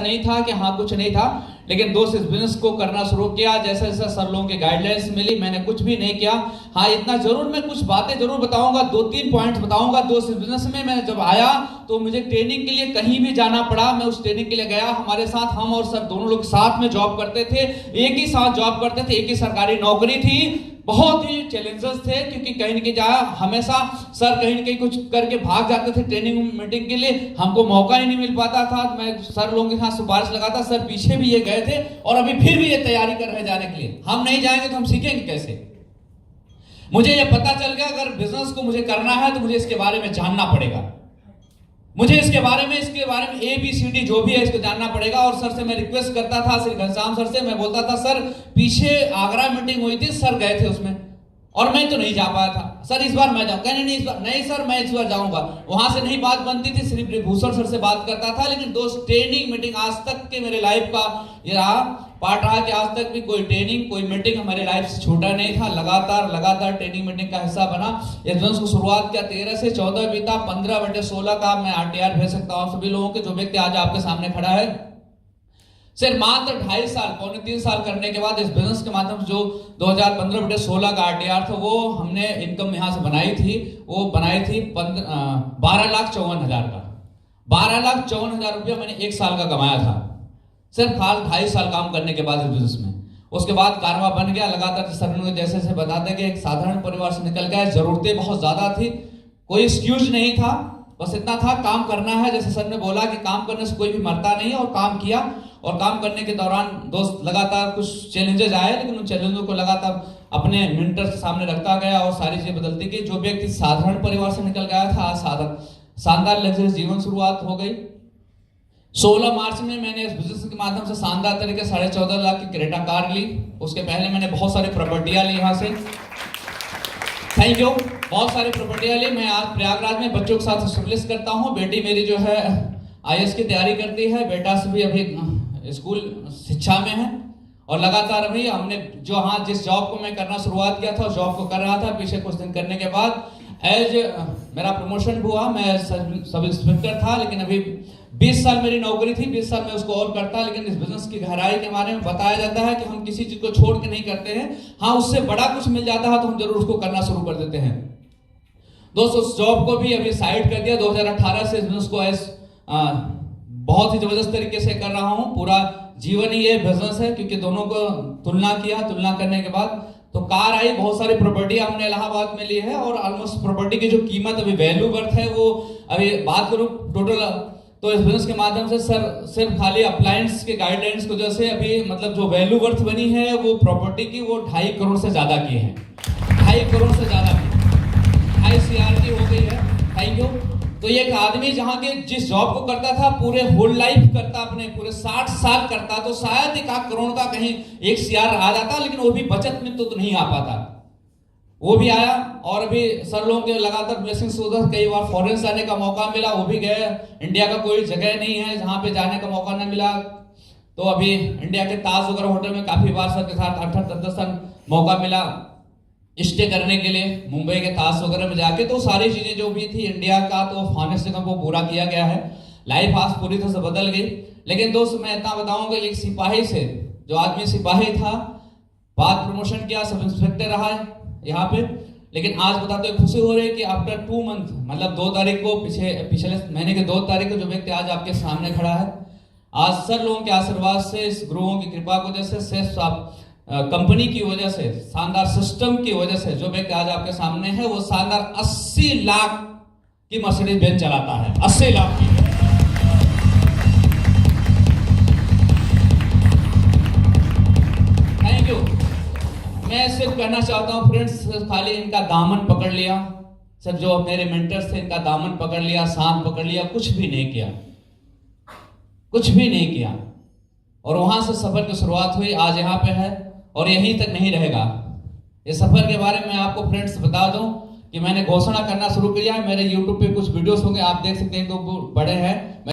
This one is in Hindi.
नहीं था कि हाँ कुछ नहीं था, लेकिन दोस्त इस बिजनेस को करना शुरू किया। जैसे जैसे सर लोगों की गाइडलाइंस मिली, मैंने कुछ भी नहीं किया। हाँ इतना जरूर मैं कुछ बातें जरूर बताऊंगा, 2-3 पॉइंट्स बताऊंगा। दोस्त इस बिजनेस में मैं जब आया तो मुझे ट्रेनिंग के लिए कहीं भी जाना पड़ा, मैं उस ट्रेनिंग के लिए गया। हमारे साथ हम और सर दोनों लोग साथ में जॉब करते थे, एक ही साथ जॉब करते थे, एक ही सरकारी नौकरी थी। बहुत ही चैलेंजेस थे क्योंकि कहीं न कहीं जहाँ हमेशा सर कहीं न कहीं कुछ करके भाग जाते थे ट्रेनिंग मीटिंग के लिए, हमको मौका ही नहीं मिल पाता था। मैं सर लोगों के साथ सिफारिश लगाता, सर पीछे भी ये गए थे और अभी फिर भी ये तैयारी कर रहे जाने के लिए। हम नहीं जाएंगे तो हम सीखेंगे कैसे? मुझे ये पता चल गया अगर बिजनेस को मुझे करना है तो मुझे इसके बारे में जानना पड़ेगा, मुझे इसके बारे में ABCD जो भी है इसको जानना पड़ेगा। और सर से मैं रिक्वेस्ट करता था, श्री घनश्याम सर से, मैं बोलता था सर पीछे आगरा मीटिंग हुई थी, सर गए थे उसमें और मैं तो नहीं जा पाया था, सर इस बार मैं जाऊं। कहने नहीं इस बार नहीं सर, मैं इस बार जाऊंगा। वहां से नहीं बात बनती थी, श्री भूषण सर से बात करता था। लेकिन दोस्त ट्रेनिंग मीटिंग आज तक के मेरे लाइफ का ये रहा पार्ट रहा कि आज तक भी कोई ट्रेनिंग कोई मीटिंग हमारे लाइफ से छूटा नहीं था। लगातार ट्रेनिंग मीटिंग का हिस्सा बना। ये बिजनेस को शुरुआत किया 13 से 14 बीता, 15/16 का मैं RTR भेज सकता हूँ सभी लोगों के। जो व्यक्ति आज आपके सामने खड़ा है, सिर्फ मात्र 2.5 साल, 2.25 साल करने के बाद इस बिजनेस के माध्यम से जो 2015/16 का RTR था वो हमने इनकम यहाँ से बनाई थी। वो बनाई थी 12,54,000 का। 12,54,000 रुपया मैंने 1 साल का कमाया था, सिर्फ 2.5 साल काम करने के बाद इस बिजनेस में। उसके बाद कारवा बन गया। लगातार सर ने जैसे जैसे बताते कि एक साधारण परिवार से निकल गया, जरूरतें बहुत ज्यादा थी, कोई एक्सक्यूज नहीं था, बस इतना था काम करना है। जैसे सर ने बोला कि काम करने से कोई भी मरता नहीं, और काम किया। और काम करने के दौरान दोस्त लगातार कुछ चैलेंजेस आए, लेकिन उन चैलेंजों को लगातार अपने मेंटर के सामने रखता गया और सारी चीजें बदलती गई। जो व्यक्ति साधारण परिवार से निकल गया था, आज शानदार लग्जरियस जीवन शुरुआत हो गई। 16 मार्च में मैंने इस बिजनेस के माध्यम से शानदार तरीके 14.5 लाख की क्रेटा कार ली। उसके पहले मैंने बहुत सारी प्रॉपर्टियां ली यहाँ से, थैंक यू, बहुत सारी प्रॉपर्टियां ली। मैं आज प्रयागराज में बच्चों के साथ सर्विस करता हूँ। बेटी मेरी जो है IAS की तैयारी करती है, बेटा से भी अभी स्कूल शिक्षा में है। और लगातार अभी हमने जो हाँ जिस जॉब को मैं करना शुरुआत किया था उस जॉब को कर रहा था। पीछे कुछ दिन करने के बाद एज मेरा प्रमोशन हुआ, मैं सब इंस्पेक्टर था। लेकिन अभी 20 साल मेरी नौकरी थी, 20 साल मैं उसको और करता। लेकिन इस बिजनेस की गहराई के बारे में बताया जाता है कि हम किसी चीज को छोड़ के नहीं करते हैं। हाँ उससे बड़ा कुछ मिल जाता है तो हम जरूर उसको करना शुरू कर देते हैं। दोस्तों उस जॉब को भी अभी साइड कर दिया। 2018 से इस बिजनेस को बहुत ही जबरदस्त तरीके से कर रहा हूं। पूरा जीवन ही ये बिजनेस है, क्योंकि दोनों को तुलना करने के बाद तो कार आई, बहुत सारी प्रॉपर्टी हमने इलाहाबाद में ली है। और ऑलमोस्ट प्रॉपर्टी की जो कीमत अभी वैल्यू वर्थ है वो अभी बात करूं टोटल, तो इस बिजनेस के माध्यम से सर सिर्फ खाली अप्लायंस के गाइडलाइंस की वजह से अभी मतलब जो वैल्यू वर्थ बनी है वो प्रॉपर्टी की वो 2.5 करोड़ से ज्यादा की है, 2.5 करोड़ से ज्यादा की, 2.5 CR की हो गई है। Thank you. तो ये एक आदमी जहां के जिस जॉब को करता था पूरे होल लाइफ करता, अपने पूरे 60 साल करता, तो शायद 1 करोड़ का कहीं 1 CR आ जाता, लेकिन वो भी बचत में तो नहीं आ पाता। वो भी आया। और अभी सर लोगों के लगातार ब्लेसिंग्स उधर, कई बार फॉरेन जाने का मौका मिला, वो भी गए। इंडिया का कोई जगह नहीं है जहां पे जाने का मौका न मिला, तो अभी इंडिया के ताज वगैरह होटल में काफी बार सर के साथ 8-10 साल मौका मिला स्टे करने के लिए, मुंबई के ताज वगैरह में जाके। तो सारी चीजें जो भी थी इंडिया का तो फाइनेंस जगह वो पूरा किया गया है। लाइफ आज पूरी तरह से बदल गई। लेकिन दोस्त मैं इतना बताऊंगा, एक सिपाही से, जो आदमी सिपाही था, बाद प्रमोशन किया, सब इंस्पेक्टर रहा है यहाँ पे। लेकिन आज बताते हुए खुशी हो रही है कि आफ्टर 2 मंथ, मतलब 2 तारीख को, पिछले महीने के 2 तारीख को जो व्यक्ति आज आपके सामने खड़ा है, आज सर लोगों के आशीर्वाद से, इस गुरुओं की कृपा की वजह से, सिर्फ आप कंपनी की वजह से, शानदार सिस्टम की वजह से, जो व्यक्ति आज आपके सामने है वो शानदार 80 लाख की मर्सिडीज बेंज चलाता है, 80 लाख की। Thank you. मैं सिर्फ कहना चाहता हूं फ्रेंड्स, खाली इनका दामन पकड़ लिया, सब जो मेरे मेंटर्स थे इनका दामन पकड़ लिया, सांप पकड़ लिया, कुछ भी नहीं किया, कुछ भी नहीं किया। और वहां से सफर की शुरुआत हुई, आज यहाँ पे है और यहीं तक नहीं रहेगा। इस सफर के बारे में आपको फ्रेंड्स बता दूं कि मैंने घोषणा करना शुरू किया है। मेरे YouTube पे कुछ वीडियोस होंगे, आप देख सकते हैं, 2 बड़े हैं।